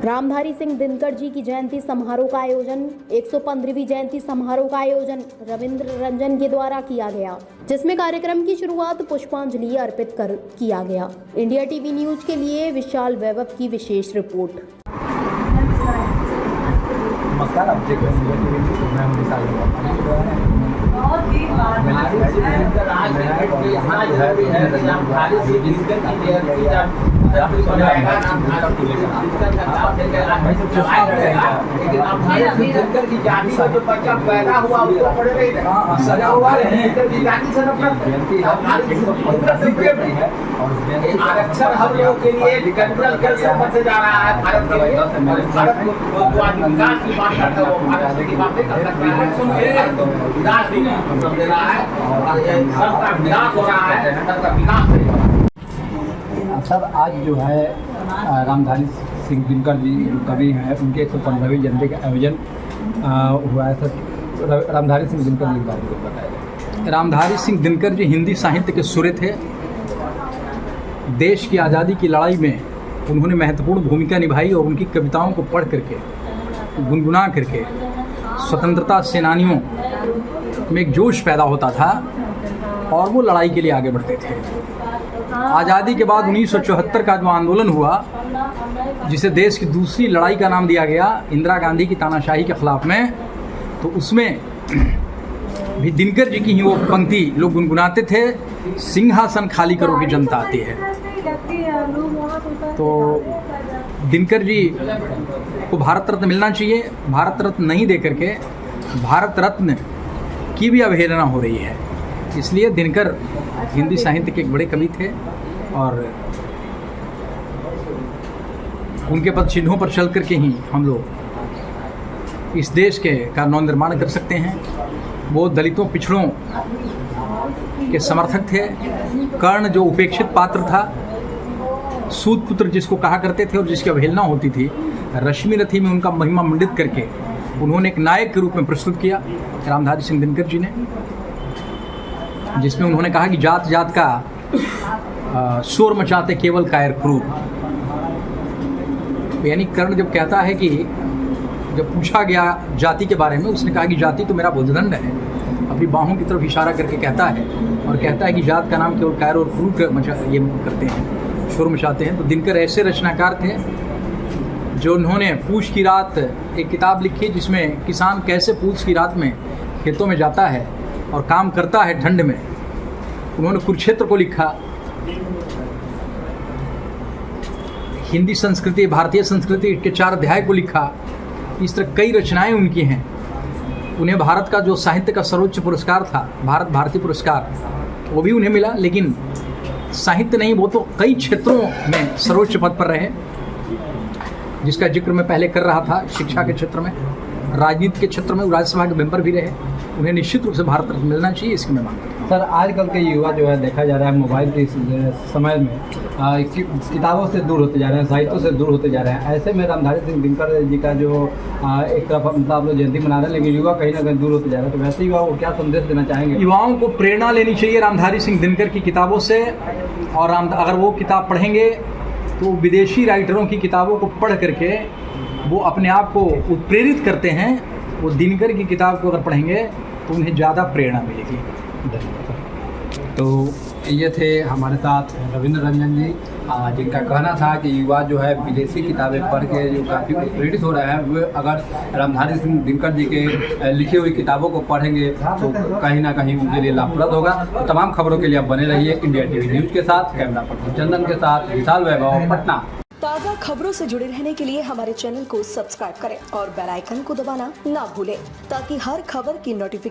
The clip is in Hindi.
रामधारी सिंह दिनकर जी की जयंती समारोह का आयोजन 115वीं जयंती समारोह का आयोजन रविंद्र रंजन के द्वारा किया गया, जिसमें कार्यक्रम की शुरुआत पुष्पांजलि अर्पित कर किया गया। इंडिया टीवी न्यूज के लिए विशाल वैभव की विशेष रिपोर्ट। नमस्कार, आप देख रहे हैं इंडिया टीवी न्यूज। मैं हूं विशाल वैभव। बच्चा पैदा हुआ उसको पढ़े नहीं सजा हुआ आरक्षण हम लोगों के लिए जनरल कर से जा रहा है। भारत के लिए भारत विकास की बात करता है, वो भारत की बातें कर सकता है। विकास भी समझ रहा है, सबका विकास हो रहा है, सबका विकास। सर, आज जो है रामधारी सिंह दिनकर जी कवि हैं, उनके 115वीं जयंती का आयोजन हुआ है। सर, रामधारी सिंह दिनकर जी के बारे में बताया। रामधारी सिंह दिनकर जी हिंदी साहित्य के सूर्य थे। देश की आज़ादी की लड़ाई में उन्होंने महत्वपूर्ण भूमिका निभाई और उनकी कविताओं को पढ़ करके, गुनगुना करके स्वतंत्रता सेनानियों में एक जोश पैदा होता था और वो लड़ाई के लिए आगे बढ़ते थे। आज़ादी के बाद 1974 का जो आंदोलन हुआ, जिसे देश की दूसरी लड़ाई का नाम दिया गया, इंदिरा गांधी की तानाशाही के ख़िलाफ़ में, तो उसमें भी दिनकर जी की ही वो पंक्ति लोग गुनगुनाते थे, सिंहासन खाली करो कि जनता आती है। तो दिनकर जी को भारत रत्न मिलना चाहिए। भारत रत्न नहीं दे करके भारत रत्न की भी अवहेलना हो रही है। इसलिए दिनकर हिंदी साहित्य के एक बड़े कवि थे और उनके पद चिन्हों पर चल करके ही हम लोग इस देश का नवनिर्माण कर सकते हैं। वो दलितों, पिछड़ों के समर्थक थे। कर्ण जो उपेक्षित पात्र था, सूत पुत्र जिसको कहा करते थे और जिसकी अवहेलना होती थी, रश्मि रथी में उनका महिमा मंडित करके उन्होंने एक नायक के रूप में प्रस्तुत किया रामधारी सिंह दिनकर जी ने, जिसमें उन्होंने कहा कि जात जात का शोर मचाते केवल कायर क्रूर। यानी कर्ण जब कहता है कि जब पूछा गया जाति के बारे में, उसने कहा कि जाति तो मेरा बुद्धदंड है, अपनी बाहों की तरफ इशारा करके कहता है और कहता है कि जात का नाम केवल कायर और क्रूर ये करते हैं, शोर मचाते हैं। तो दिनकर ऐसे रचनाकार थे जो उन्होंने पूछ की रात एक किताब लिखी, जिसमें किसान कैसे पूछ की रात में खेतों में जाता है और काम करता है ठंड में। उन्होंने कुरुक्षेत्र को लिखा। हिंदी संस्कृति, भारतीय संस्कृति के 4 अध्याय को लिखा। इस तरह कई रचनाएं उनकी हैं। उन्हें भारत का जो साहित्य का सर्वोच्च पुरस्कार था, भारत भारती पुरस्कार, वो भी उन्हें मिला। लेकिन साहित्य नहीं, वो तो कई क्षेत्रों में सर्वोच्च पद पर रहे, जिसका जिक्र मैं पहले कर रहा था। शिक्षा के क्षेत्र में, राजनीति के क्षेत्र में राज्यसभा के मेंबर भी रहे। उन्हें निश्चित रूप से भारत रत्न मिलना चाहिए, इसकी मैं मांग करता हूँ। सर, आजकल के युवा जो है देखा जा रहा है मोबाइल के समय में किताबों से दूर होते जा रहे हैं, साहित्यों से दूर होते जा रहे हैं। ऐसे में रामधारी सिंह दिनकर जी का जो एक तरफ मतलब आप लोग जयंती मना रहे हैं, लेकिन युवा कहीं ना कहीं दूर होते जा रहे हैं, तो वैसे युवाओं को क्या संदेश देना चाहेंगे? युवाओं को प्रेरणा लेनी चाहिए रामधारी सिंह दिनकर की किताबों से। और अगर वो किताब पढ़ेंगे तो विदेशी राइटरों की किताबों को पढ़ करके वो अपने आप को उत्प्रेरित करते हैं। वो दिनकर की किताब को अगर पढ़ेंगे तो उन्हें ज़्यादा प्रेरणा मिलेगी। तो ये थे हमारे साथ रविंद्र रंजन जी, जिनका कहना था कि युवा जो है विदेशी किताबें पढ़ के जो काफ़ी प्रेरित हो रहे हैं, वे अगर रामधारी सिंह दिनकर जी के लिखी हुई किताबों को पढ़ेंगे तो कहीं ना कहीं उनके लिए लाभप्रद होगा। तो तमाम खबरों के लिए आप बने रहिए इंडिया टीवी न्यूज़ के साथ। कैमरा पर्सन चंदन के साथ विशाल वैभव, पटना। ताज़ा खबरों से जुड़े रहने के लिए हमारे चैनल को सब्सक्राइब करें और बेल आइकन को दबाना ना भूलें, ताकि हर खबर की नोटिफिकेशन